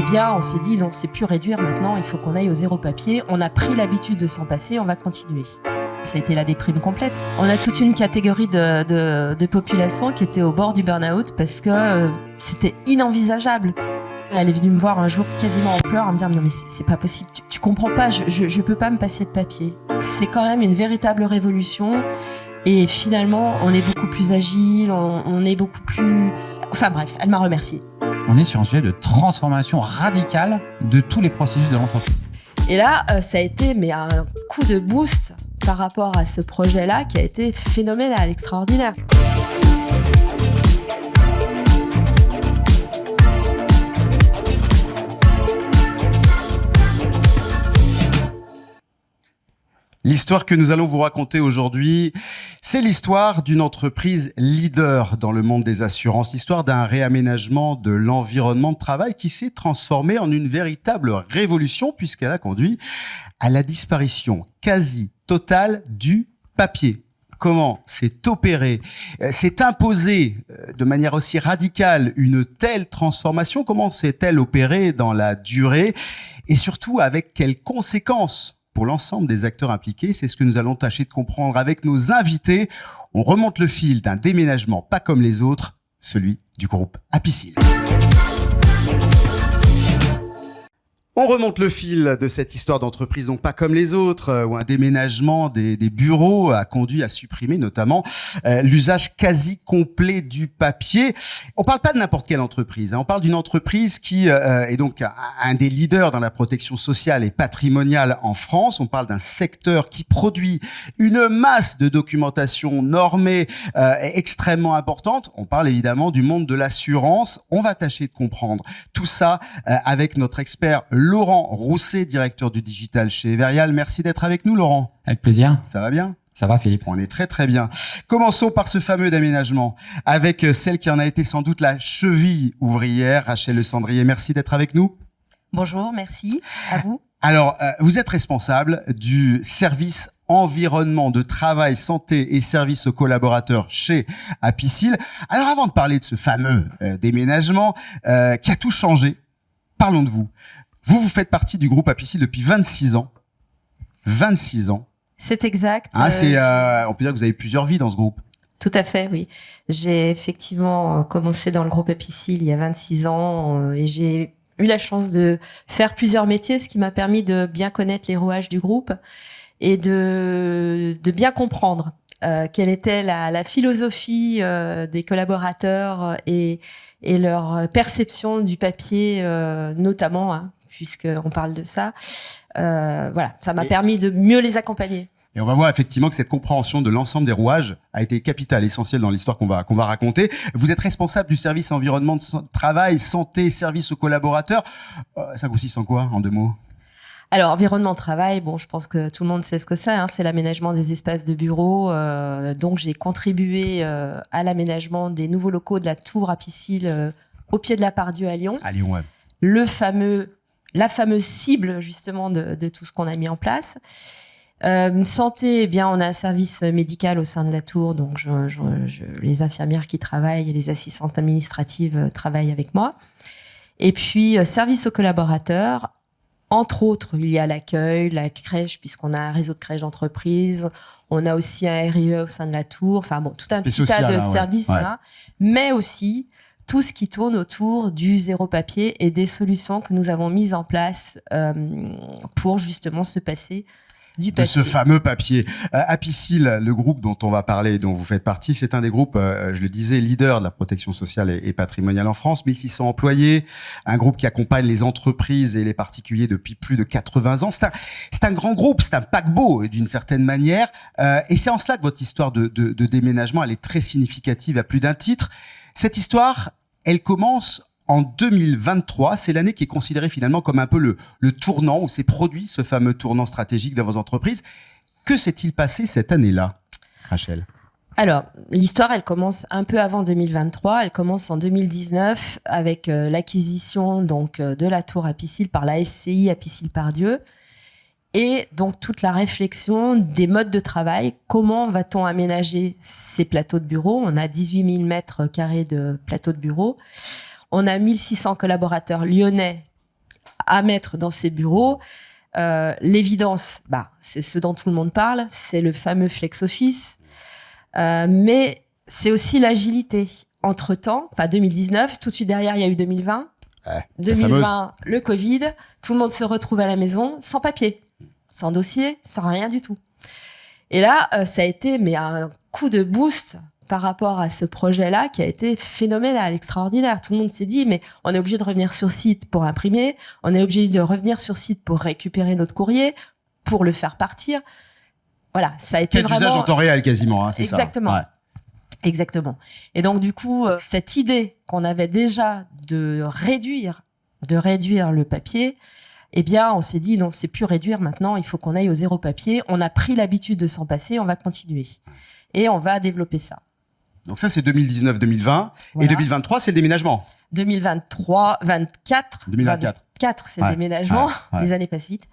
Eh bien, on s'est dit non, c'est plus réduire maintenant, il faut qu'on aille au zéro papier. On a pris l'habitude de s'en passer, on va continuer. Ça a été la déprime complète. On a toute une catégorie de population qui était au bord du burn-out parce que c'était inenvisageable. Elle est venue me voir un jour quasiment en pleurs en me disant non mais c'est pas possible, tu comprends pas, je peux pas me passer de papier. C'est quand même une véritable révolution et finalement on est beaucoup plus agile, on est beaucoup plus... Enfin bref, elle m'a remerciée. On est sur un sujet de transformation radicale de tous les processus de l'entreprise. Et là, ça a été un coup de boost par rapport à ce projet-là qui a été phénoménal, extraordinaire. L'histoire que nous allons vous raconter aujourd'hui, c'est l'histoire d'une entreprise leader dans le monde des assurances, l'histoire d'un réaménagement de l'environnement de travail qui s'est transformé en une véritable révolution puisqu'elle a conduit à la disparition quasi totale du papier. Comment s'est opéré, s'est imposé de manière aussi radicale une telle transformation? Comment s'est-elle opérée dans la durée? Et surtout, avec quelles conséquences pour l'ensemble des acteurs impliqués? C'est ce que nous allons tâcher de comprendre avec nos invités. On remonte le fil d'un déménagement pas comme les autres, celui du groupe Apicil. On remonte le fil de cette histoire d'entreprise, donc pas comme les autres, où un déménagement des bureaux a conduit à supprimer notamment l'usage quasi complet du papier. On parle pas de n'importe quelle entreprise, hein. On parle d'une entreprise qui est donc un des leaders dans la protection sociale et patrimoniale en France. On parle d'un secteur qui produit une masse de documentation normée extrêmement importante. On parle évidemment du monde de l'assurance. On va tâcher de comprendre tout ça avec notre expert Laurent Rousset, directeur du digital chez Everial. Merci d'être avec nous, Laurent. Avec plaisir. Ça va bien? Ça va, Philippe? On est très très bien. Commençons par ce fameux déménagement avec celle qui en a été sans doute la cheville ouvrière, Rachel Le Sandrier. Merci d'être avec nous. Bonjour, merci. À vous. Alors, vous êtes responsable du service environnement de travail, santé et services aux collaborateurs chez Apicil. Alors, avant de parler de ce fameux déménagement qui a tout changé, parlons de vous. Vous faites partie du groupe Apicil depuis 26 ans. 26 ans. C'est exact. On peut dire que vous avez plusieurs vies dans ce groupe. Tout à fait, oui. J'ai effectivement commencé dans le groupe Apicil il y a 26 ans et j'ai eu la chance de faire plusieurs métiers, ce qui m'a permis de bien connaître les rouages du groupe et de bien comprendre quelle était la philosophie des collaborateurs et leur perception du papier, notamment, hein, puisqu'on parle de ça. Voilà, ça m'a permis de mieux les accompagner. Et on va voir effectivement que cette compréhension de l'ensemble des rouages a été capitale, essentielle dans l'histoire qu'on va raconter. Vous êtes responsable du service environnement de travail, santé, service aux collaborateurs. Ça consiste en quoi, en 2 mots? Alors, environnement de travail, je pense que tout le monde sait ce que c'est, hein, c'est l'aménagement des espaces de bureau. Donc, j'ai contribué à l'aménagement des nouveaux locaux de la tour Apicil au pied de la Part-Dieu à Lyon. À Lyon, ouais. La fameuse cible, justement, de tout ce qu'on a mis en place. Santé, on a un service médical au sein de la tour, donc les infirmières qui travaillent et les assistantes administratives travaillent avec moi. Et puis, service aux collaborateurs. Entre autres, il y a l'accueil, la crèche, puisqu'on a un réseau de crèches d'entreprise. On a aussi un RIE au sein de la tour. Enfin tout un petit tas de services là. Mais aussi tout ce qui tourne autour du zéro papier et des solutions que nous avons mises en place pour justement se passer du papier. De ce fameux papier. Apicil, le groupe dont on va parler, dont vous faites partie, c'est un des groupes, je le disais, leader de la protection sociale et patrimoniale en France. 1600 employés, un groupe qui accompagne les entreprises et les particuliers depuis plus de 80 ans. C'est un grand groupe, c'est un paquebot d'une certaine manière. Et c'est en cela que votre histoire de déménagement, elle est très significative à plus d'un titre. Cette histoire, elle commence en 2023, c'est l'année qui est considérée finalement comme un peu le tournant où s'est produit ce fameux tournant stratégique dans vos entreprises. Que s'est-il passé cette année-là, Rachel? Alors, l'histoire, elle commence un peu avant 2023. Elle commence en 2019 avec l'acquisition donc de la tour Apicil par la SCI Apicil Part-Dieu et donc toute la réflexion des modes de travail. Comment va-t-on aménager ces plateaux de bureaux? On a 18 000 mètres carrés de plateaux de bureaux. On a 1600 collaborateurs lyonnais à mettre dans ces bureaux. L'évidence, c'est ce dont tout le monde parle, c'est le fameux flex office, mais c'est aussi l'agilité. Entre-temps, 2019, tout de suite derrière, il y a eu 2020. 2020, le Covid, tout le monde se retrouve à la maison sans papier, sans dossier, sans rien du tout. Et là, ça a été un coup de boost par rapport à ce projet-là qui a été phénoménal, extraordinaire. Tout le monde s'est dit, mais on est obligé de revenir sur site pour imprimer, on est obligé de revenir sur site pour récupérer notre courrier, pour le faire partir. Voilà, ça a été vraiment... usage en temps réel quasiment, c'est exactement. Ça. Ouais. Exactement. Et donc, du coup, cette idée qu'on avait déjà de réduire le papier, eh bien, on s'est dit, non, c'est plus réduire maintenant, il faut qu'on aille au zéro papier. On a pris l'habitude de s'en passer, on va continuer. Et on va développer ça. Donc ça, c'est 2019-2020. Voilà. Et 2023, c'est le déménagement. 2023, 24. 2024, c'est le déménagement. Les années passent vite.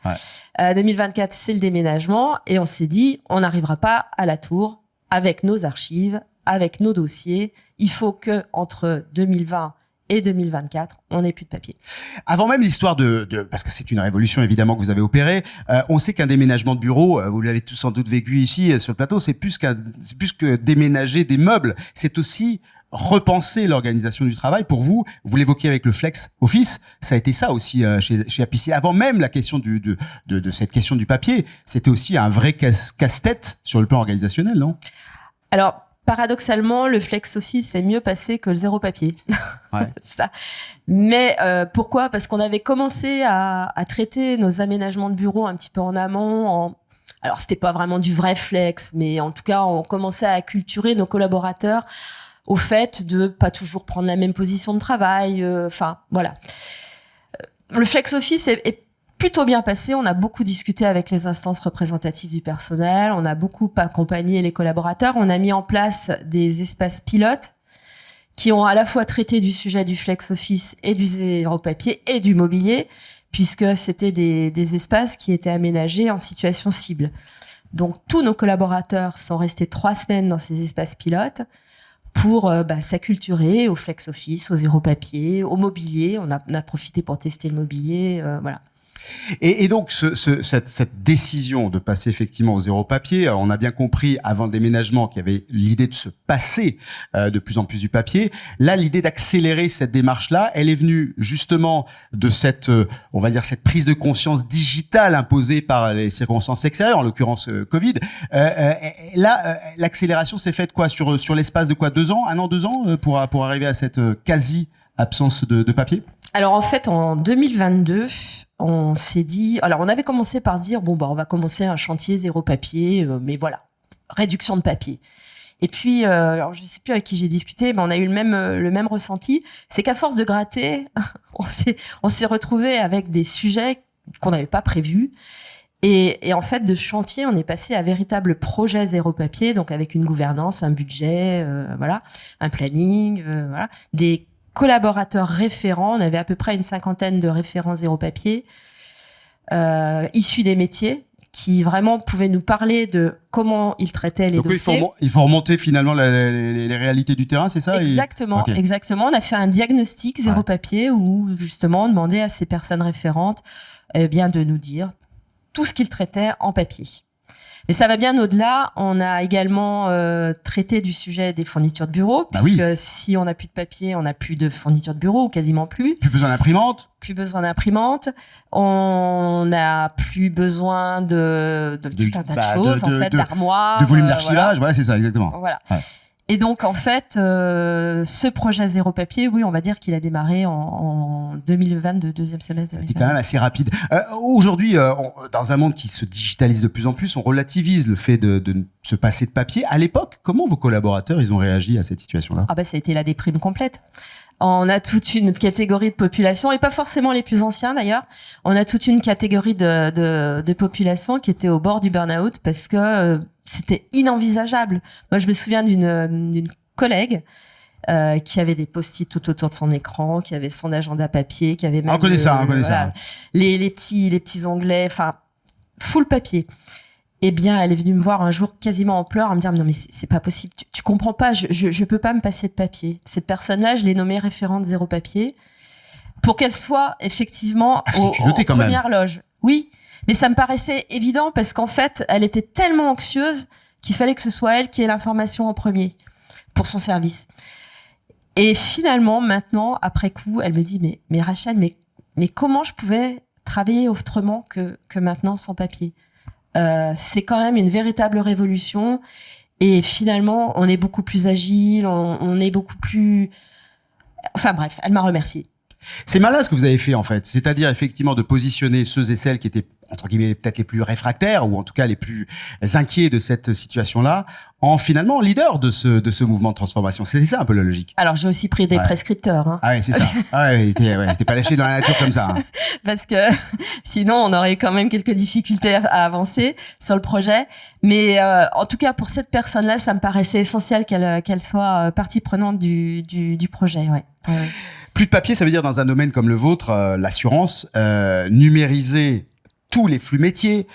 2024, c'est le déménagement. Et on s'est dit, on n'arrivera pas à la tour avec nos archives, avec nos dossiers. Il faut que entre 2020 et 2024, on n'ait plus de papier. Avant même l'histoire parce que c'est une révolution évidemment que vous avez opérée, on sait qu'un déménagement de bureau, vous l'avez tous sans doute vécu ici sur le plateau, c'est plus que déménager des meubles, c'est aussi repenser l'organisation du travail. Pour vous, vous l'évoquiez avec le flex office, ça a été ça aussi chez Apicil. Avant même la question de cette question du papier, c'était aussi un vrai casse-tête sur le plan organisationnel, non? Alors, paradoxalement, le flex office est mieux passé que le zéro papier. Ouais. Ça. Mais pourquoi? Parce qu'on avait commencé à traiter nos aménagements de bureaux un petit peu en amont. Alors, c'était pas vraiment du vrai flex, mais en tout cas, on commençait à acculturer nos collaborateurs au fait de pas toujours prendre la même position de travail. Voilà. Le flex office est plutôt bien passé. On a beaucoup discuté avec les instances représentatives du personnel. On a beaucoup accompagné les collaborateurs. On a mis en place des espaces pilotes qui ont à la fois traité du sujet du flex office et du zéro papier et du mobilier, puisque c'était des espaces qui étaient aménagés en situation cible. Donc, tous nos collaborateurs sont restés 3 semaines dans ces espaces pilotes pour s'acculturer au flex office, au zéro papier, au mobilier. On a profité pour tester le mobilier, voilà. Et donc, cette décision de passer effectivement au zéro papier, on a bien compris avant le déménagement qu'il y avait l'idée de se passer de plus en plus du papier. Là, l'idée d'accélérer cette démarche-là, elle est venue justement de cette prise de conscience digitale imposée par les circonstances extérieures, en l'occurrence Covid. Là, l'accélération s'est faite quoi sur l'espace de quoi 2 ans, 1 an, 2 ans pour arriver à cette quasi-absence de papier? Alors en fait, en 2022, on s'est dit... Alors on avait commencé par dire, on va commencer un chantier zéro papier, mais voilà, réduction de papier. Et puis, alors je sais plus avec qui j'ai discuté, mais on a eu le même ressenti. C'est qu'à force de gratter, on s'est retrouvé avec des sujets qu'on n'avait pas prévus. Et en fait, de chantier, on est passé à véritable projet zéro papier, donc avec une gouvernance, un budget, un planning, des collaborateurs référents. On avait à peu près une 50aine de référents zéro papier, issus des métiers, qui vraiment pouvaient nous parler de comment ils traitaient les dossiers. Il faut remonter finalement les réalités du terrain, c'est ça? Exactement, exactement. On a fait un diagnostic zéro papier où justement on demandait à ces personnes référentes de nous dire tout ce qu'ils traitaient en papier. Mais ça va bien au-delà. On a également traité du sujet des fournitures de bureau, puisque si on n'a plus de papier, on n'a plus de fournitures de bureau, ou quasiment plus. Plus besoin d'imprimante. Plus besoin d'imprimante. On n'a plus besoin de tout un tas de choses, d'armoires. De volume d'archivage, voilà, c'est ça, exactement. Voilà. Ouais. Et donc, en fait, ce projet zéro papier, oui, on va dire qu'il a démarré en 2022, deuxième semestre 2022. C'est quand même assez rapide. Aujourd'hui, dans un monde qui se digitalise de plus en plus, on relativise le fait de se passer de papier. À l'époque, comment vos collaborateurs, ils ont réagi à cette situation-là? Ça a été la déprime complète. On a toute une catégorie de population, et pas forcément les plus anciens d'ailleurs. On a toute une catégorie de population qui était au bord du burn-out parce que c'était inenvisageable. Moi, je me souviens d'une collègue qui avait des post-it tout autour de son écran, qui avait son agenda papier, qui avait même on connaît ça. les petits onglets, full papier. Eh bien, elle est venue me voir un jour quasiment en pleurs, à me dire non mais c'est pas possible, tu comprends pas, je peux pas me passer de papier. Cette personne-là, je l'ai nommée référente zéro papier. pour qu'elle soit effectivement c'est culotté quand même. première loge. Oui, mais ça me paraissait évident parce qu'en fait, elle était tellement anxieuse qu'il fallait que ce soit elle qui ait l'information en premier pour son service. Et finalement, maintenant, après coup, elle me dit mais Rachel, mais comment je pouvais travailler autrement que maintenant sans papier? C'est quand même une véritable révolution. Et finalement, on est beaucoup plus agile, on est beaucoup plus... Enfin bref, elle m'a remercié. C'est malin ce que vous avez fait en fait, c'est-à-dire effectivement de positionner ceux et celles qui étaient entre guillemets peut-être les plus réfractaires ou en tout cas les plus inquiets de cette situation-là en finalement leader de ce mouvement de transformation. C'était ça un peu la logique. Alors j'ai aussi pris des prescripteurs. Hein. Ah ouais, c'est ça. Ah ouais, t'es pas lâché dans la nature comme ça. Hein. Parce que sinon on aurait quand même quelques difficultés à avancer sur le projet. Mais en tout cas pour cette personne-là, ça me paraissait essentiel qu'elle soit partie prenante du projet. Ouais. Ouais. Plus de papier, ça veut dire dans un domaine comme le vôtre, l'assurance, numériser tous les flux métiers,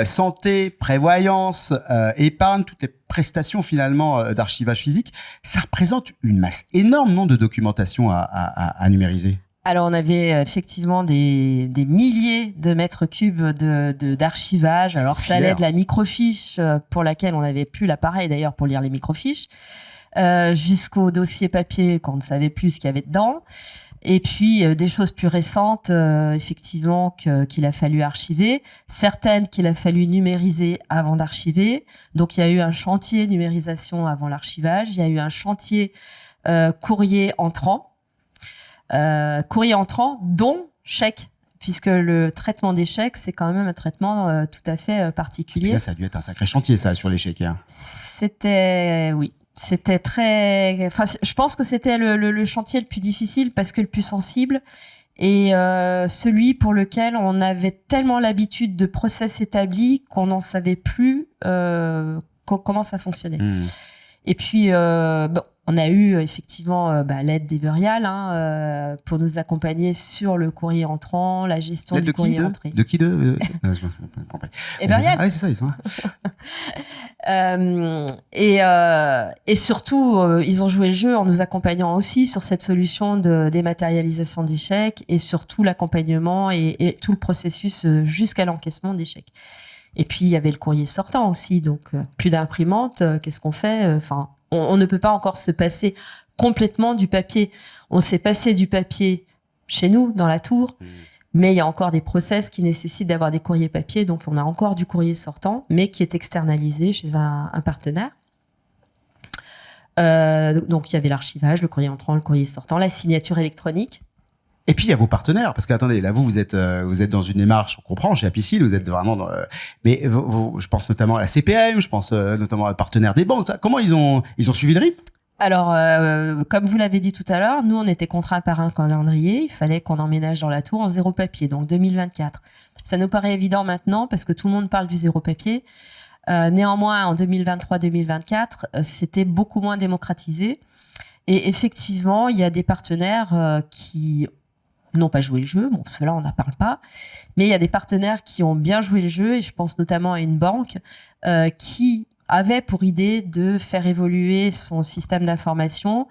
santé, prévoyance, épargne, toutes les prestations finalement d'archivage physique, ça représente une masse énorme, non, de documentation à numériser. Alors on avait effectivement des milliers de mètres cubes d'archivage. Alors ça allait de la microfiche pour laquelle on n'avait plus l'appareil d'ailleurs pour lire les microfiches, jusqu'au dossier papier qu'on ne savait plus ce qu'il y avait dedans. Et puis des choses plus récentes, effectivement, qu'il a fallu archiver, certaines qu'il a fallu numériser avant d'archiver. Donc il y a eu un chantier numérisation avant l'archivage, il y a eu un chantier courrier entrant, dont chèque, puisque le traitement des chèques, c'est quand même un traitement tout à fait particulier. Là, ça a dû être un sacré chantier, ça, sur les chèques. Hein. C'était très... Enfin, je pense que c'était le chantier le plus difficile parce que le plus sensible et celui pour lequel on avait tellement l'habitude de process établis qu'on n'en savait plus comment ça fonctionnait. Et puis, on a eu effectivement l'aide d'Everial pour nous accompagner sur le courrier entrant, la gestion du courrier entré. De qui Everial. Ah, c'est ça, ils sont. Et surtout, ils ont joué le jeu en nous accompagnant aussi sur cette solution de dématérialisation des chèques et surtout l'accompagnement et tout le processus jusqu'à l'encaissement des chèques. Et puis, il y avait le courrier sortant aussi, donc plus d'imprimante, qu'est-ce qu'on fait? Enfin, on ne peut pas encore se passer complètement du papier. On s'est passé du papier chez nous, dans la tour, mais il y a encore des process qui nécessitent d'avoir des courriers papier, donc on a encore du courrier sortant, mais qui est externalisé chez un partenaire. Donc, il y avait l'archivage, le courrier entrant, le courrier sortant, la signature électronique. Et puis il y a vos partenaires, parce que attendez, là vous êtes dans une démarche, on comprend, chez Apicil, vous êtes vraiment dans, mais je pense notamment à la CPM, je pense notamment à partenaire des banques. Comment ils ont suivi le rythme? Alors, comme vous l'avez dit tout à l'heure, nous on était contraints par un calendrier, il fallait qu'on emménage dans la tour en zéro papier, donc 2024. Ça nous paraît évident maintenant parce que tout le monde parle du zéro papier. Néanmoins, en 2023-2024, c'était beaucoup moins démocratisé. Et effectivement, il y a des partenaires qui n'ont pas joué le jeu, bon, ceux-là, on n'en parle pas, mais il y a des partenaires qui ont bien joué le jeu, et je pense notamment à une banque qui avait pour idée de faire évoluer son système d'information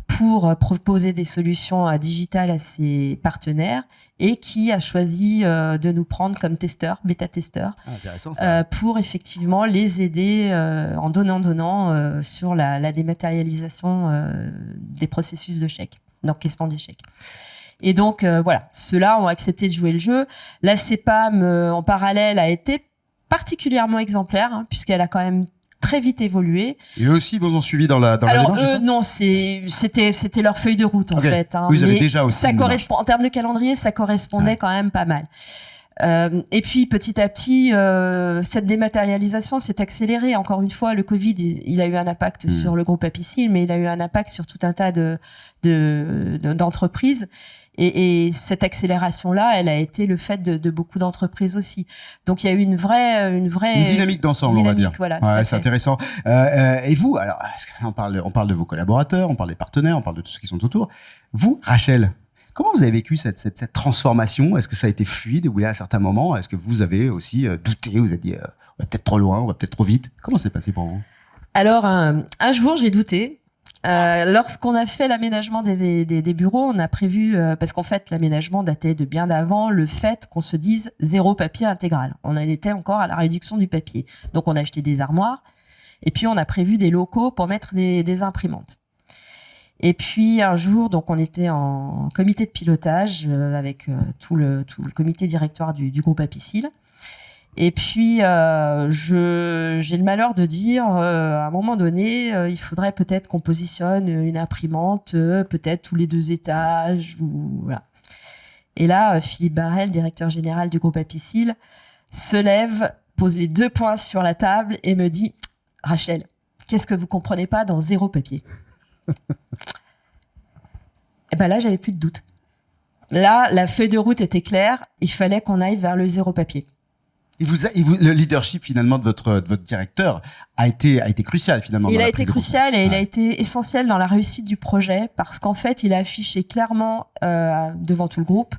pour proposer des solutions digitales à ses partenaires, et qui a choisi de nous prendre comme testeurs, bêta-testeurs, pour effectivement les aider en donnant sur la dématérialisation des processus de chèques, d'encaissement des chèques. Et donc, voilà, ceux-là ont accepté de jouer le jeu. La CEPAM, en parallèle, a été particulièrement exemplaire, puisqu'elle a quand même très vite évolué. Et eux aussi, ils vous ont suivi dans la démarche, eux, non, c'était leur feuille de route, en fait. Oui, ils avaient déjà aussi ça correspond, en termes de calendrier, ça correspondait quand même pas mal. Et puis, petit à petit, cette dématérialisation s'est accélérée. Encore une fois, le Covid, il a eu un impact sur le groupe Apicil, mais il a eu un impact sur tout un tas d'entreprises. Et cette accélération-là, elle a été le fait de beaucoup d'entreprises aussi. Donc, il y a eu une dynamique d'ensemble, on va dire. Voilà, ouais, c'est intéressant. Et vous, alors, on parle de vos collaborateurs, on parle des partenaires, on parle de tout ce qui sont autour. Vous, Rachel, comment vous avez vécu cette transformation? Est-ce que ça a été fluide? Oui, à certains moments. Est-ce que vous avez aussi douté? Vous avez dit, on va peut-être trop loin, on va peut-être trop vite. Comment c'est passé pour vous? Alors, un jour, j'ai douté. Lorsqu'on a fait l'aménagement des bureaux, on a prévu, parce qu'en fait, l'aménagement datait de bien d'avant le fait qu'on se dise zéro papier intégral. On en était encore à la réduction du papier. Donc, on a acheté des armoires et puis on a prévu des locaux pour mettre des imprimantes. Et puis, un jour, donc, on était en comité de pilotage avec tout le comité directoire du groupe Apicil. Et puis, j'ai le malheur de dire, à un moment donné, il faudrait peut-être qu'on positionne une imprimante, peut-être tous les 2 étages, ou voilà. Et là, Philippe Barrel, directeur général du groupe Apicil, se lève, pose les 2 poings sur la table et me dit « Rachel, qu'est-ce que vous comprenez pas dans zéro papier ?» Et ben là, j'avais plus de doute. Là, la feuille de route était claire, il fallait qu'on aille vers le zéro papier. Le leadership finalement de votre directeur a été crucial finalement. Il a été crucial et il a été essentiel dans la réussite du projet parce qu'en fait, il a affiché clairement devant tout le groupe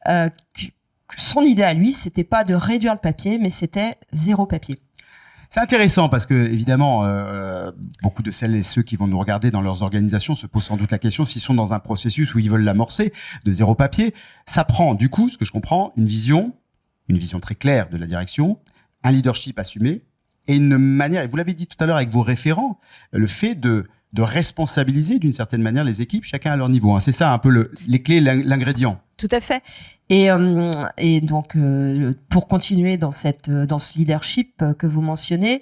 que son idée à lui, c'était pas de réduire le papier, mais c'était zéro papier. C'est intéressant parce que évidemment, beaucoup de celles et ceux qui vont nous regarder dans leurs organisations se posent sans doute la question s'ils sont dans un processus où ils veulent l'amorcer de zéro papier. Ça prend du coup, ce que je comprends, une vision très claire de la direction, un leadership assumé et une manière, et vous l'avez dit tout à l'heure avec vos référents, le fait de responsabiliser d'une certaine manière les équipes, chacun à leur niveau. C'est ça un peu les clés, l'ingrédient. Tout à fait. Et donc, pour continuer dans ce leadership que vous mentionnez,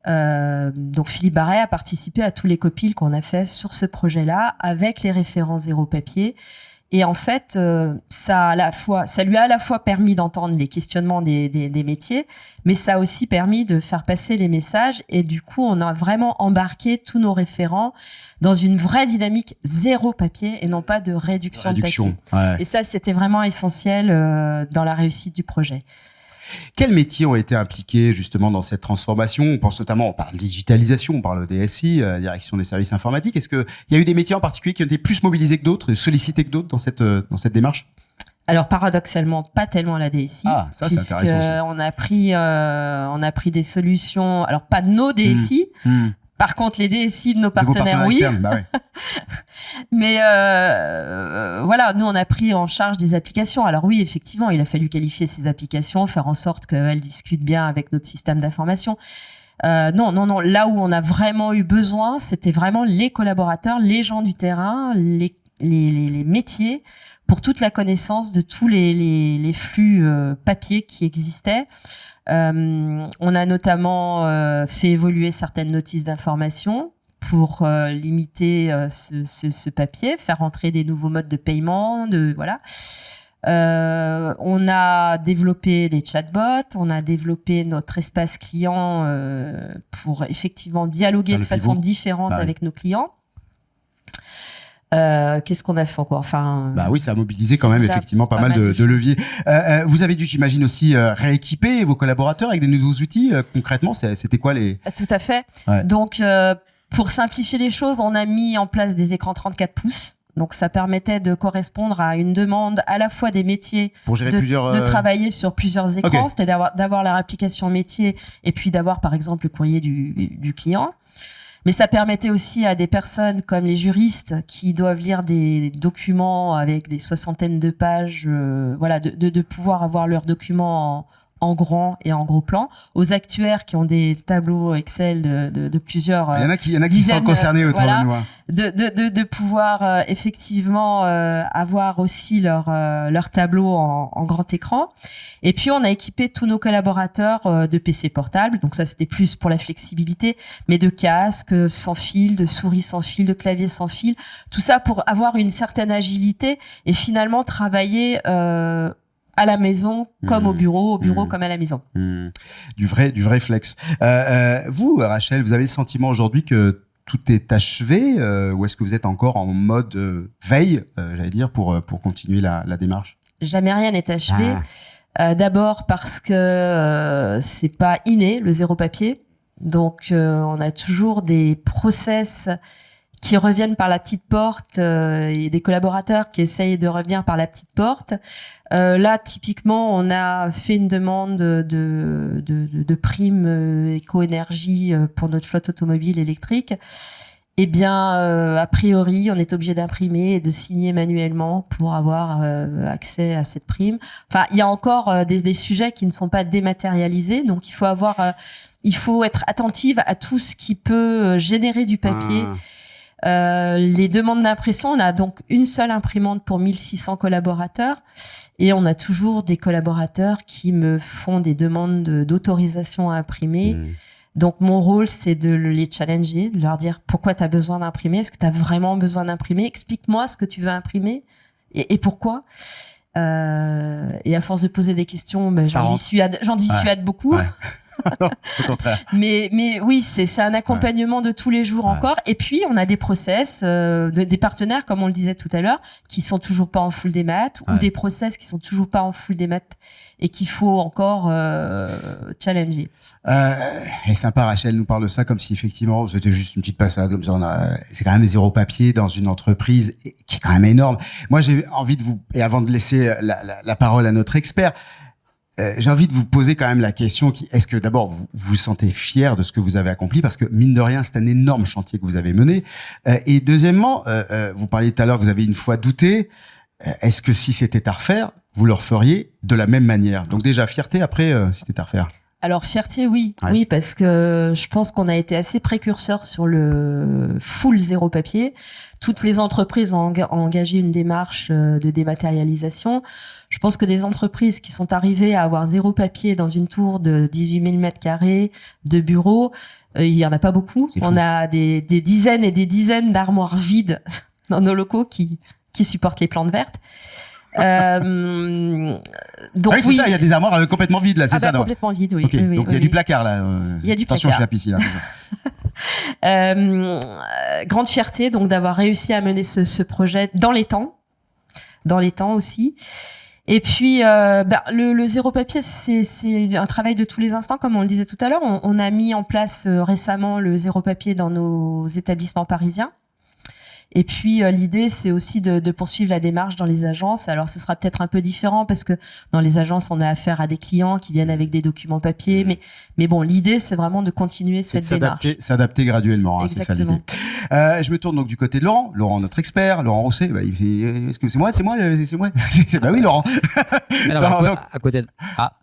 donc Philippe Barret a participé à tous les copiles qu'on a fait sur ce projet-là avec les référents zéro papier. Et en fait, ça lui a à la fois permis d'entendre les questionnements des métiers, mais ça a aussi permis de faire passer les messages. Et du coup, on a vraiment embarqué tous nos référents dans une vraie dynamique zéro papier et non pas de réduction de papier. Ouais. Et ça, c'était vraiment essentiel dans la réussite du projet. Quels métiers ont été impliqués justement dans cette transformation? On pense notamment, on parle digitalisation, on parle DSI, direction des services informatiques. Est-ce qu'il y a eu des métiers en particulier qui ont été plus mobilisés que d'autres, sollicités que d'autres dans cette démarche? Alors paradoxalement, pas tellement la DSI. Ah, ça c'est intéressant aussi. On a pris des solutions, alors pas de nos DSI. Par contre, les DSI de nos partenaires, oui. Externes, bah ouais. Mais voilà, nous, on a pris en charge des applications. Alors oui, effectivement, il a fallu qualifier ces applications, faire en sorte qu'elles discutent bien avec notre système d'information. Non. Là où on a vraiment eu besoin, c'était vraiment les collaborateurs, les gens du terrain, les métiers, pour toute la connaissance de tous les flux papier qui existaient. On a notamment fait évoluer certaines notices d'information pour limiter ce papier, faire entrer des nouveaux modes de paiement, voilà. On a développé les chatbots, on a développé notre espace client pour effectivement dialoguer de façon différente avec nos clients. Qu'est-ce qu'on a fait encore? Bah oui, ça a mobilisé quand même effectivement pas mal de leviers. Vous avez dû, j'imagine aussi, rééquiper vos collaborateurs avec des nouveaux outils. Concrètement, c'était quoi les... Tout à fait. Ouais. Donc, pour simplifier les choses, on a mis en place des écrans 34 pouces. Donc, ça permettait de correspondre à une demande à la fois des métiers pour gérer de travailler sur plusieurs écrans, c'était d'avoir leur application métier et puis d'avoir, par exemple, le courrier du client. Mais ça permettait aussi à des personnes comme les juristes qui doivent lire des documents avec des soixantaines de pages, voilà, de pouvoir avoir leurs documents en grand et en gros plan, aux actuaires qui ont des tableaux Excel de plusieurs il y en a qui sont concernés autour de nous. Hein. De pouvoir effectivement avoir aussi leur tableau en grand écran. Et puis on a équipé tous nos collaborateurs de PC portables, donc ça c'était plus pour la flexibilité, mais de casques sans fil, de souris sans fil, de clavier sans fil, tout ça pour avoir une certaine agilité et finalement travailler à la maison comme au bureau comme à la maison. Du vrai flex. Vous, Rachel, vous avez le sentiment aujourd'hui que tout est achevé ou est-ce que vous êtes encore en mode veille, j'allais dire, pour continuer la démarche? Jamais rien n'est achevé. D'abord parce que c'est pas inné, le zéro papier. Donc, on a toujours des process qui reviennent par la petite porte et des collaborateurs qui essayent de revenir par la petite porte. Là, typiquement, on a fait une demande de prime éco-énergie pour notre flotte automobile électrique. Eh bien, a priori, on est obligé d'imprimer et de signer manuellement pour avoir accès à cette prime. Enfin, il y a encore des sujets qui ne sont pas dématérialisés, donc il faut être attentive à tout ce qui peut générer du papier. Les demandes d'impression, on a donc une seule imprimante pour 1600 collaborateurs et on a toujours des collaborateurs qui me font des demandes d'autorisation à imprimer. Donc, mon rôle, c'est de les challenger, de leur dire pourquoi tu as besoin d'imprimer. Est-ce que tu as vraiment besoin d'imprimer? Explique-moi ce que tu veux imprimer et pourquoi. Et à force de poser des questions, ben, j'en dissuade beaucoup. Ouais. Non, au contraire. Mais oui, c'est un accompagnement de tous les jours encore. Et puis, on a des process, des partenaires, comme on le disait tout à l'heure, qui sont toujours pas en full démat ou des process qui sont toujours pas en full démat et qu'il faut encore challenger. Et sympa, Rachel nous parle de ça comme si effectivement c'était juste une petite passade. Comme ça, c'est quand même 0 papier dans une entreprise qui est quand même énorme. Moi, j'ai envie de vous, et avant de laisser la parole à notre expert, j'ai envie de vous poser quand même la question est-ce que d'abord vous vous sentez fier de ce que vous avez accompli, parce que mine de rien c'est un énorme chantier que vous avez mené, et deuxièmement vous parliez tout à l'heure, vous avez une fois douté, est-ce que si c'était à refaire vous le referiez de la même manière? Donc déjà fierté, après si c'était à refaire. Alors fierté, oui, oui, parce que je pense qu'on a été assez précurseurs sur le full 0 papier. Toutes les entreprises ont engagé une démarche de dématérialisation. Je pense que des entreprises qui sont arrivées à avoir 0 papier dans une tour de 18 000 mètres carrés de bureaux, il y en a pas beaucoup. On a des dizaines et des dizaines d'armoires vides dans nos locaux qui supportent les plantes vertes. Donc c'est ça, il y a des armoires complètement vides là, c'est ça, non? Complètement vides, oui. Okay. Oui, donc il y a du placard là. Il y a du attention, placard. je suis ici là. Grande fierté donc d'avoir réussi à mener ce projet dans les temps aussi. Et puis le 0 papier, c'est un travail de tous les instants, comme on le disait tout à l'heure. On a mis en place récemment le 0 papier dans nos établissements parisiens. Et puis l'idée, c'est aussi de poursuivre la démarche dans les agences. Alors ce sera peut-être un peu différent parce que dans les agences, on a affaire à des clients qui viennent avec des documents papier. Mais bon, l'idée, c'est vraiment de continuer cette démarche. S'adapter graduellement, hein, c'est ça l'idée. Je me tourne donc du côté de Laurent. Laurent, notre expert, Laurent Rousset. Bah, il fait, est-ce que c'est moi? Bah oui, Laurent. Alors, à côté de...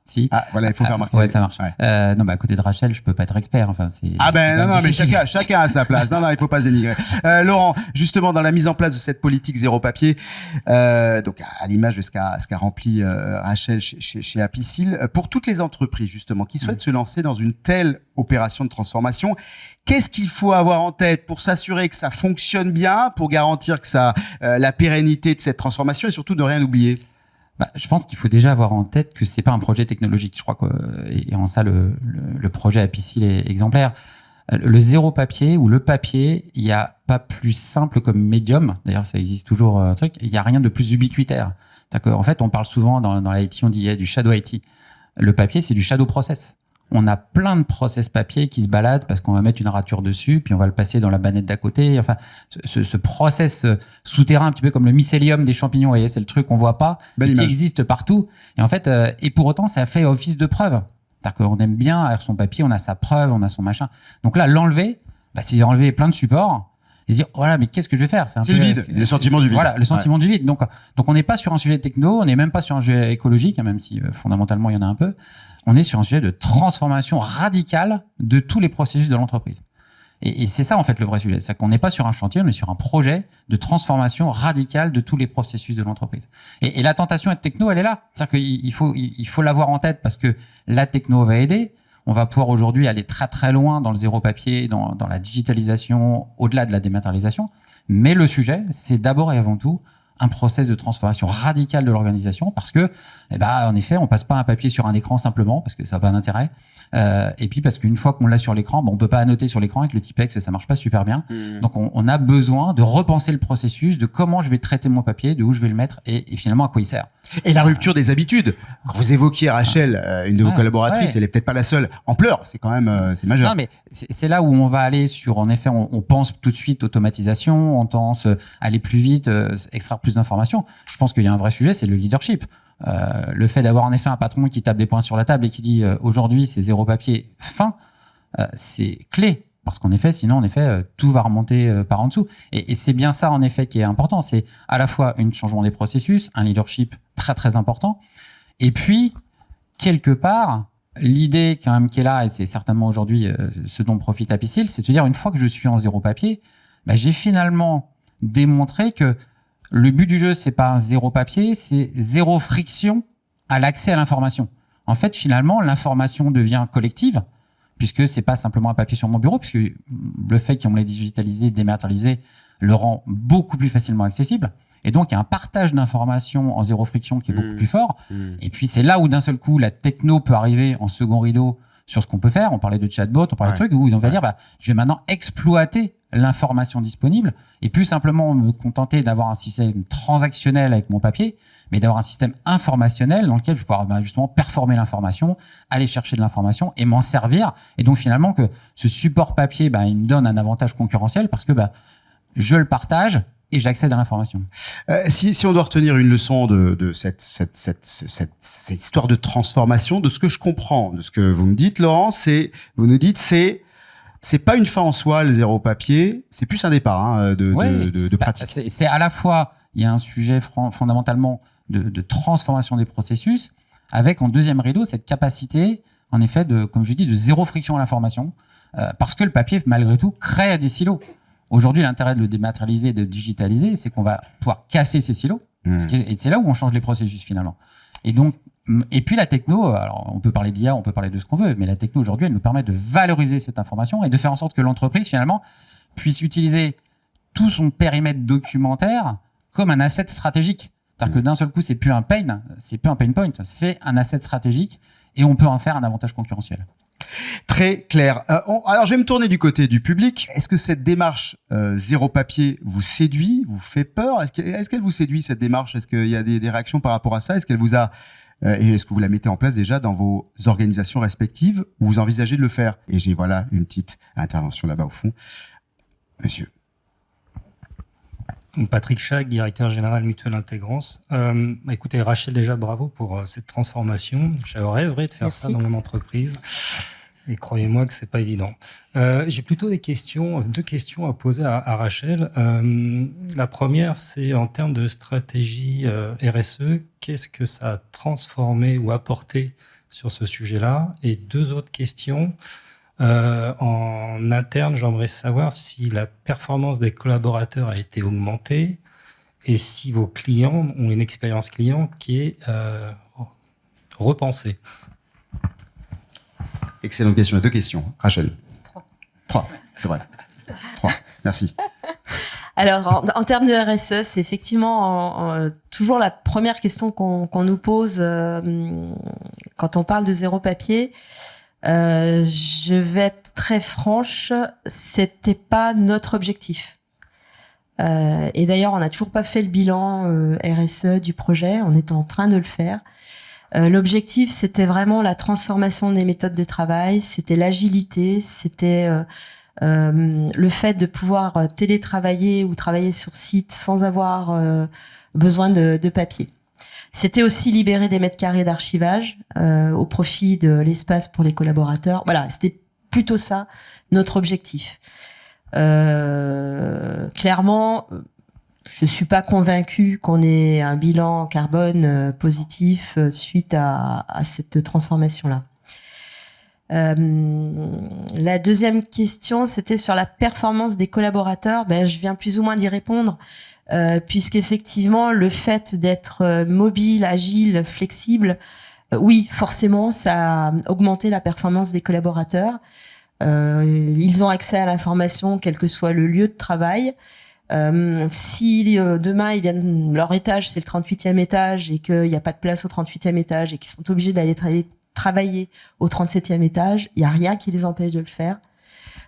si. Voilà, il faut faire marquer. Ouais, ça marche. Non, à côté de Rachel, je peux pas être expert. Enfin, c'est. Mais chacun a sa place. Non, il faut pas se dénigrer. Laurent, justement, dans la mise en place de cette politique 0 papier, donc à l'image de ce qu'a rempli Rachel chez Apicil, pour toutes les entreprises justement qui souhaitent se lancer dans une telle opération de transformation, qu'est-ce qu'il faut avoir en tête pour s'assurer que ça fonctionne bien, pour garantir que la pérennité de cette transformation et surtout ne rien oublier? Je pense qu'il faut déjà avoir en tête que c'est pas un projet technologique. Je crois et en ça le projet Apicil est exemplaire. Le 0 papier ou le papier, il n'y a pas plus simple comme médium. D'ailleurs, ça existe toujours, il n'y a rien de plus ubiquitaire. En fait, on parle souvent dans l'IT, on dit du shadow IT. Le papier, c'est du shadow process. On a plein de process papier qui se baladent parce qu'on va mettre une rature dessus, puis on va le passer dans la banette d'à côté. Enfin, ce process souterrain, un petit peu comme le mycélium des champignons, vous voyez, c'est le truc qu'on voit pas, qui existe partout. Et en fait, et pour autant, ça fait office de preuve. C'est-à-dire qu'on aime bien avoir son papier, on a sa preuve, on a son machin. Donc là, l'enlever, c'est enlever plein de supports et se dire, voilà, mais qu'est-ce que je vais faire? C'est le vide, le sentiment du vide. Voilà, le sentiment du vide. Donc on n'est pas sur un sujet techno, on n'est même pas sur un sujet écologique, même si fondamentalement il y en a un peu. On est sur un sujet de transformation radicale de tous les processus de l'entreprise. Et c'est ça, en fait, le vrai sujet. C'est qu'on n'est pas sur un chantier, on est sur un projet de transformation radicale de tous les processus de l'entreprise. Et la tentation être techno, elle est là. C'est-à-dire qu'il faut l'avoir en tête parce que la techno va aider. On va pouvoir aujourd'hui aller très, très loin dans le 0 papier, dans la digitalisation, au-delà de la dématérialisation. Mais le sujet, c'est d'abord et avant tout un process de transformation radicale de l'organisation parce que, en effet, on passe pas un papier sur un écran simplement parce que ça n'a pas d'intérêt. Et puis parce qu'une fois qu'on l'a sur l'écran, on peut pas annoter sur l'écran avec le Tipex, ça marche pas super bien. Donc on a besoin de repenser le processus, de comment je vais traiter mon papier, de où je vais le mettre et finalement à quoi il sert. Et la rupture des habitudes. Quand vous évoquiez Rachel, une de vos collaboratrices, elle est peut-être pas la seule. En pleurs, c'est quand même c'est majeur. Non, mais c'est là où on va aller sur, en effet, on pense tout de suite automatisation, on pense aller plus vite, extraire plus d'informations. Je pense qu'il y a un vrai sujet, c'est le leadership. Le fait d'avoir en effet un patron qui tape des poings sur la table et qui dit aujourd'hui c'est 0 papier fin, c'est clé Parce qu'en effet, sinon, en effet, tout va remonter par en dessous. Et c'est bien ça, en effet, qui est important. C'est à la fois un changement des processus, un leadership très, très important. Et puis, quelque part, l'idée quand même qui est là, et c'est certainement aujourd'hui ce dont profite Apicil, c'est de se dire, une fois que je suis en zéro papier, bah, j'ai finalement démontré que le but du jeu, c'est pas un zéro papier, c'est zéro friction à l'accès à l'information. En fait, finalement, l'information devient collective, puisque c'est pas simplement un papier sur mon bureau, puisque le fait qu'on l'ait digitalisé, dématérialisé, le rend beaucoup plus facilement accessible. Et donc, il y a un partage d'informations en zéro friction qui est beaucoup plus fort. Et puis, c'est là où, d'un seul coup, la techno peut arriver en second rideau sur ce qu'on peut faire. On parlait de chatbot, on parlait de trucs où on va dire, bah, je vais maintenant exploiter l'information disponible et plus simplement me contenter d'avoir un système transactionnel avec mon papier, mais d'avoir un système informationnel dans lequel je vais pouvoir justement performer l'information, aller chercher de l'information et m'en servir. Et donc finalement que ce support papier, il me donne un avantage concurrentiel parce que je le partage et j'accède à l'information. Si on doit retenir une leçon de cette histoire de transformation, de ce que je comprends, de ce que vous me dites, Laurent, vous nous dites c'est pas une fin en soi, le zéro papier, c'est plus un départ de pratique. C'est à la fois, il y a un sujet fondamentalement de transformation des processus, avec en deuxième rideau cette capacité, en effet, comme je dis, de zéro friction à l'information, parce que le papier, malgré tout, crée des silos. Aujourd'hui, l'intérêt de le dématérialiser et de digitaliser, c'est qu'on va pouvoir casser ces silos, et c'est là où on change les processus finalement. Et puis la techno, alors on peut parler d'IA, on peut parler de ce qu'on veut, mais la techno aujourd'hui, elle nous permet de valoriser cette information et de faire en sorte que l'entreprise finalement puisse utiliser tout son périmètre documentaire comme un asset stratégique. C'est-à-dire que d'un seul coup, c'est plus un pain point, c'est un asset stratégique et on peut en faire un avantage concurrentiel. Très clair. Alors, je vais me tourner du côté du public. Est-ce que cette démarche zéro papier vous séduit, vous fait peur? Est-ce qu'elle vous séduit, cette démarche? Est-ce qu'il y a des réactions par rapport à ça? Est-ce qu'elle vous a et est-ce que vous la mettez en place déjà dans vos organisations respectives ou vous envisagez de le faire? Et j'ai une petite intervention là-bas au fond. Monsieur. Patrick Chac, directeur général Mutuelle Intégrance. Écoutez, Rachel, déjà bravo pour cette transformation. J'aurais rêvé de faire ça dans mon entreprise. Et croyez-moi que c'est pas évident. J'ai plutôt deux questions à poser à Rachel. La première, c'est en termes de stratégie RSE, qu'est-ce que ça a transformé ou apporté sur ce sujet-là? Et deux autres questions. En interne, j'aimerais savoir si la performance des collaborateurs a été augmentée et si vos clients ont une expérience client qui est repensée. Excellente question. Il y a deux questions. Rachel. Trois. C'est vrai. 3. Merci. Alors, en termes de RSE, c'est effectivement toujours la première question qu'on nous pose quand on parle de zéro papier. Je vais être très franche, c'était pas notre objectif. Et d'ailleurs, on n'a toujours pas fait le bilan RSE du projet, on est en train de le faire. L'objectif, c'était vraiment la transformation des méthodes de travail, c'était l'agilité, c'était le fait de pouvoir télétravailler ou travailler sur site sans avoir besoin de papier. C'était aussi libérer des mètres carrés d'archivage au profit de l'espace pour les collaborateurs. Voilà, c'était plutôt ça notre objectif. Clairement, je suis pas convaincue qu'on ait un bilan carbone positif suite à cette transformation-là. La deuxième question, c'était sur la performance des collaborateurs. Je viens plus ou moins d'y répondre. Puisqu'effectivement, le fait d'être mobile, agile, flexible, oui, forcément, ça a augmenté la performance des collaborateurs. Ils ont accès à l'information, quel que soit le lieu de travail. Si demain, ils viennent, leur étage, c'est le 38e étage, et qu'il n'y a pas de place au 38e étage, et qu'ils sont obligés d'aller travailler au 37e étage, il n'y a rien qui les empêche de le faire.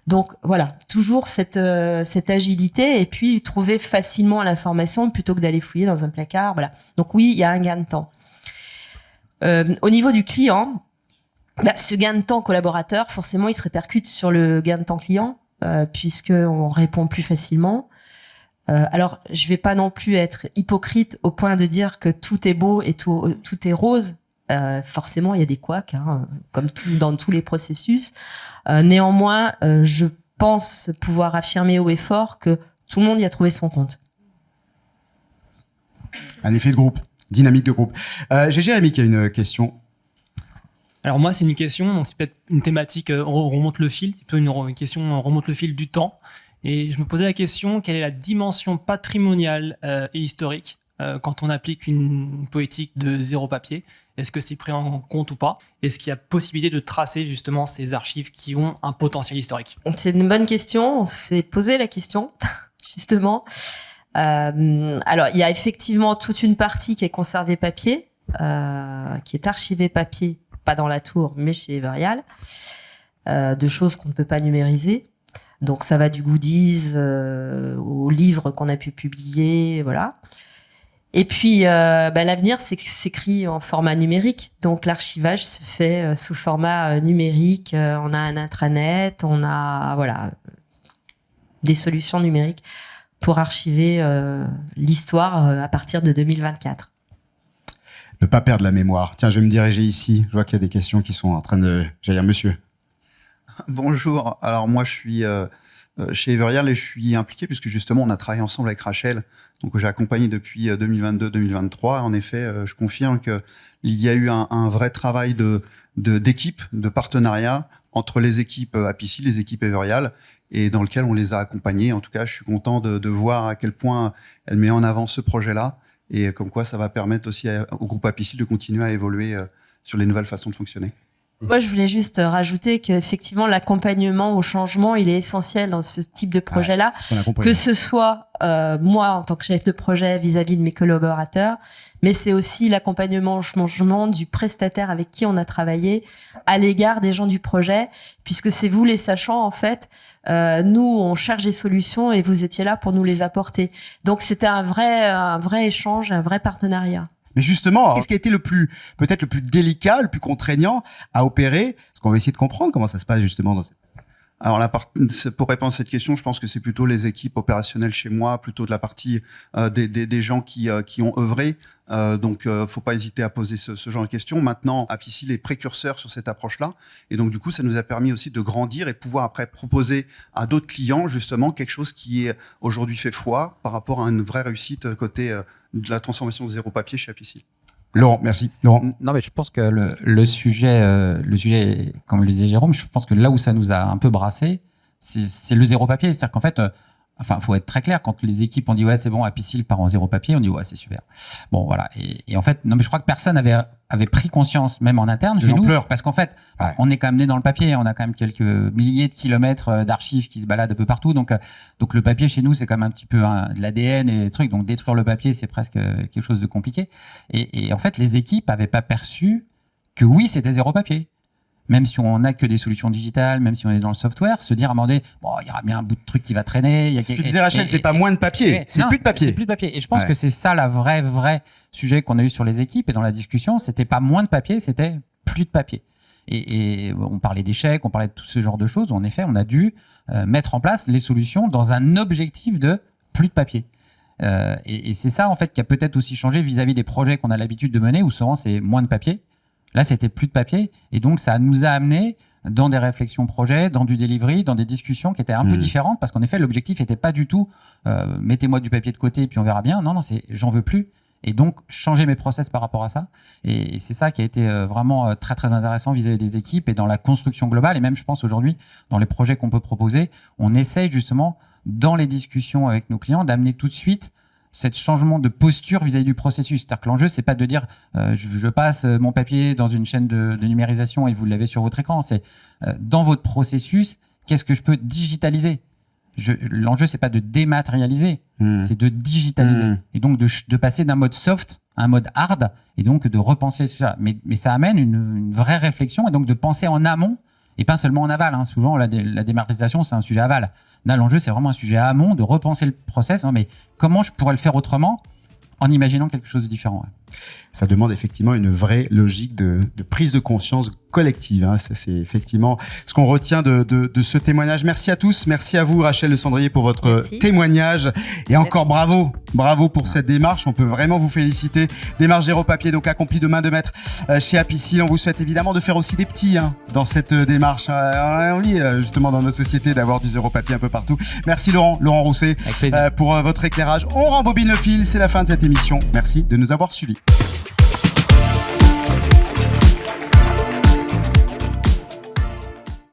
Donc voilà, toujours cette agilité et puis trouver facilement l'information plutôt que d'aller fouiller dans un placard. Voilà. Donc oui, il y a un gain de temps. Au niveau du client, ce gain de temps collaborateur, forcément, il se répercute sur le gain de temps client puisqu'on répond plus facilement. Alors, je vais pas non plus être hypocrite au point de dire que tout est beau et tout est rose. Forcément, il y a des couacs, comme dans tous les processus. Néanmoins, je pense pouvoir affirmer haut et fort que tout le monde y a trouvé son compte. Un effet de groupe, dynamique de groupe. J'ai Jérémy qui a une question. Alors moi, c'est une question, donc c'est peut-être une thématique, on remonte le fil, c'est plutôt une question, on remonte le fil du temps. Et je me posais la question, quelle est la dimension patrimoniale et historique quand on applique une politique de zéro papier? Est-ce que c'est pris en compte ou pas? Est-ce qu'il y a possibilité de tracer justement ces archives qui ont un potentiel historique? C'est une bonne question, on s'est posé la question, justement. Alors, il y a effectivement toute une partie qui est conservée papier, qui est archivée papier, pas dans la tour, mais chez Everial, de choses qu'on ne peut pas numériser. Donc, ça va du goodies aux livres qu'on a pu publier, voilà. Et puis, l'avenir, c'est que c'est écrit en format numérique. Donc, l'archivage se fait sous format numérique. On a un intranet, on a, voilà, des solutions numériques pour archiver l'histoire à partir de 2024. Ne pas perdre la mémoire. Tiens, je vais me diriger ici. Je vois qu'il y a des questions qui sont en train de jaillir. Monsieur. Bonjour. Alors moi, je suis chez Everial et je suis impliqué puisque justement, on a travaillé ensemble avec Rachel. Donc, j'ai accompagné depuis 2022-2023. En effet, je confirme qu'il y a eu un vrai travail d'équipe, de partenariat entre les équipes Apicil, les équipes Everial, et dans lequel on les a accompagnés. En tout cas, je suis content de voir à quel point elle met en avant ce projet-là et comme quoi ça va permettre aussi au groupe Apicil de continuer à évoluer sur les nouvelles façons de fonctionner. Moi, je voulais juste rajouter qu'effectivement, l'accompagnement au changement, il est essentiel dans ce type de projet-là. C'est ce qu'on a compris. Que ce soit moi, en tant que chef de projet, vis-à-vis de mes collaborateurs, mais c'est aussi l'accompagnement au changement du prestataire avec qui on a travaillé à l'égard des gens du projet, puisque c'est vous les sachants, en fait. Nous, on cherche des solutions et vous étiez là pour nous les apporter. Donc, c'était un vrai échange, un vrai partenariat. Mais justement, qu'est-ce qui a été peut-être le plus délicat, le plus contraignant à opérer? Parce qu'on va essayer de comprendre comment ça se passe justement dans cette... Alors, pour répondre à cette question, je pense que c'est plutôt les équipes opérationnelles chez moi, plutôt de la partie des gens qui ont œuvré. Donc, faut pas hésiter à poser ce genre de questions. Maintenant, Apicil est précurseur sur cette approche-là. Et donc, du coup, ça nous a permis aussi de grandir et pouvoir après proposer à d'autres clients, justement, quelque chose qui est aujourd'hui fait foi par rapport à une vraie réussite côté de la transformation de zéro papier chez Apicil. Laurent, merci. Laurent. Non, mais je pense que le sujet, comme le disait Jérôme, je pense que là où ça nous a un peu brassé, c'est le zéro papier. C'est-à-dire qu'en fait, faut être très clair, quand les équipes ont dit ouais, c'est bon, Apicil part en zéro papier, on dit ouais, c'est super. Bon, voilà. Et en fait, non, mais je crois que personne avait pris conscience, même en interne, chez nous, parce qu'en fait, on est quand même né dans le papier, on a quand même quelques milliers de kilomètres d'archives qui se baladent un peu partout, donc le papier chez nous, c'est quand même un petit peu de l'ADN et des trucs, donc détruire le papier, c'est presque quelque chose de compliqué. Et en fait, les équipes avaient pas perçu que oui, c'était zéro papier. Même si on n'a que des solutions digitales, même si on est dans le software, se dire à un moment donné, bon, il y aura bien un bout de truc qui va traîner. Ce que disait Rachel, c'est pas moins de papier, c'est plus de papier. C'est plus de papier. Et je pense que c'est ça la vraie sujet qu'on a eu sur les équipes et dans la discussion, c'était pas moins de papier, c'était plus de papier. Et on parlait d'échecs, on parlait de tout ce genre de choses où en effet, on a dû mettre en place les solutions dans un objectif de plus de papier. Et c'est ça en fait qui a peut-être aussi changé vis-à-vis des projets qu'on a l'habitude de mener où souvent c'est moins de papier. Là, c'était plus de papier. Et donc, ça nous a amené dans des réflexions projets, dans du delivery, dans des discussions qui étaient un peu différentes parce qu'en effet, l'objectif n'était pas du tout mettez-moi du papier de côté et puis on verra bien. Non, c'est j'en veux plus. Et donc, changer mes process par rapport à ça. Et c'est ça qui a été vraiment très, très intéressant vis-à-vis des équipes et dans la construction globale. Et même, je pense, aujourd'hui, dans les projets qu'on peut proposer, on essaye justement, dans les discussions avec nos clients, d'amener tout de suite cet changement de posture vis-à-vis du processus. C'est-à-dire que l'enjeu, c'est pas de dire je passe mon papier dans une chaîne de numérisation et vous l'avez sur votre écran. C'est dans votre processus, qu'est-ce que je peux digitaliser? L'enjeu, c'est pas de dématérialiser, c'est de digitaliser. Et donc de passer d'un mode soft à un mode hard et donc de repenser ça. Mais ça amène une vraie réflexion et donc de penser en amont et pas seulement en aval. Hein. Souvent, la dématérialisation, c'est un sujet aval. Là, l'enjeu, c'est vraiment un sujet amont, de repenser le process. Hein, mais comment je pourrais le faire autrement en imaginant quelque chose de différent? Ça demande effectivement une vraie logique de prise de conscience collective. Hein. Ça, c'est effectivement ce qu'on retient de ce témoignage. Merci à tous. Merci à vous, Rachel Le Cendrier, pour votre témoignage. Et encore bravo pour cette démarche. On peut vraiment vous féliciter. Démarche Zéro Papier, donc accomplie de main de maître chez Apicil. On vous souhaite évidemment de faire aussi des petits dans cette démarche. On a envie justement dans notre société d'avoir du zéro papier un peu partout. Merci Laurent Rousset pour votre éclairage. On rembobine le fil. C'est la fin de cette émission. Merci de nous avoir suivis.